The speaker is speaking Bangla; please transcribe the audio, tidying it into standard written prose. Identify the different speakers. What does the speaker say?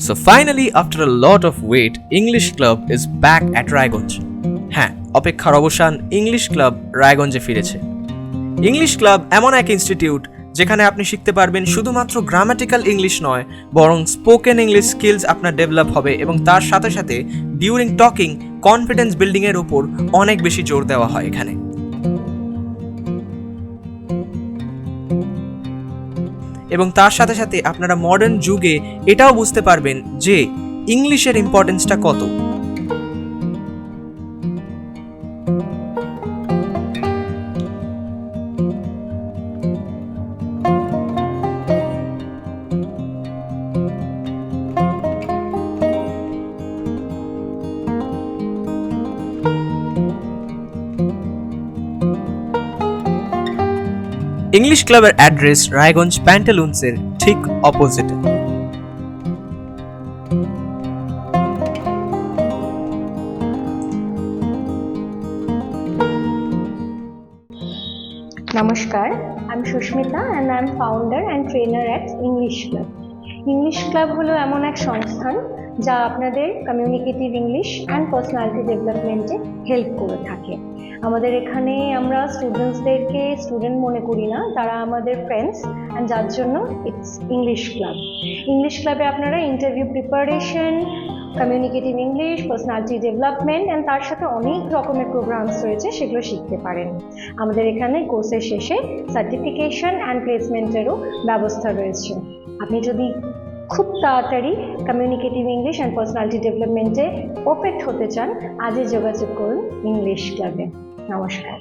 Speaker 1: So finally, after a lot of wait, English Club is back at Raiganj. হ্যাঁ, অপেক্ষার অবসান, ইংলিশ ক্লাব রায়গঞ্জে ফিরেছে। ইংলিশ ক্লাব এমন এক ইনস্টিটিউট যেখানে আপনি শিখতে পারবেন শুধুমাত্র গ্রামাটিক্যাল ইংলিশ নয়, বরং স্পোকেন ইংলিশ স্কিলস আপনার ডেভেলপ হবে এবং তার সাথে সাথে ডিউরিং টকিং কনফিডেন্স বিল্ডিং এর উপর অনেক বেশি জোর দেওয়া হয় এখানে। এবং তার সাথে সাথে আপনারা মডার্ন যুগে এটাও বুঝতে পারবেন যে ইংলিশের ইম্পর্টেন্সটা কত। ইংলিশ ক্লাবের অ্যাড্রেস রায়গঞ্জ প্যান্টালুন্সের ঠিক অপোজিটে।
Speaker 2: Namaskar, I'm Shushmita and I'm founder and trainer at English Club. English Club হলো এমন এক সংস্থান যা আপনাদের কমিউনিকেটিভ ইংলিশ অ্যান্ড পার্সোনালিটি ডেভেলপমেন্টে হেল্প করে থাকে। আমাদের এখানে আমরা স্টুডেন্টসদেরকে স্টুডেন্ট মনে করি না, তারা আমাদের ফ্রেন্ডস, অ্যান্ড যার জন্য ইটস ইংলিশ ক্লাব। ইংলিশ ক্লাবে আপনারা interview preparation, communicative English, personality development and তার সাথে অনেক রকমের প্রোগ্রামস রয়েছে, সেগুলো শিখতে পারেন। আমাদের এখানে কোর্সের শেষে সার্টিফিকেশন অ্যান্ড প্লেসমেন্টেরও ব্যবস্থা রয়েছে। আপনি যদি খুব তাড়াতাড়ি কমিউনিকেটিভ ইংলিশ অ্যান্ড পার্সোনালিটি ডেভেলপমেন্টে পারফেক্ট হতে চান, আজই যোগাযোগ করুন ইংলিশ ক্লাবে। নমস্কার।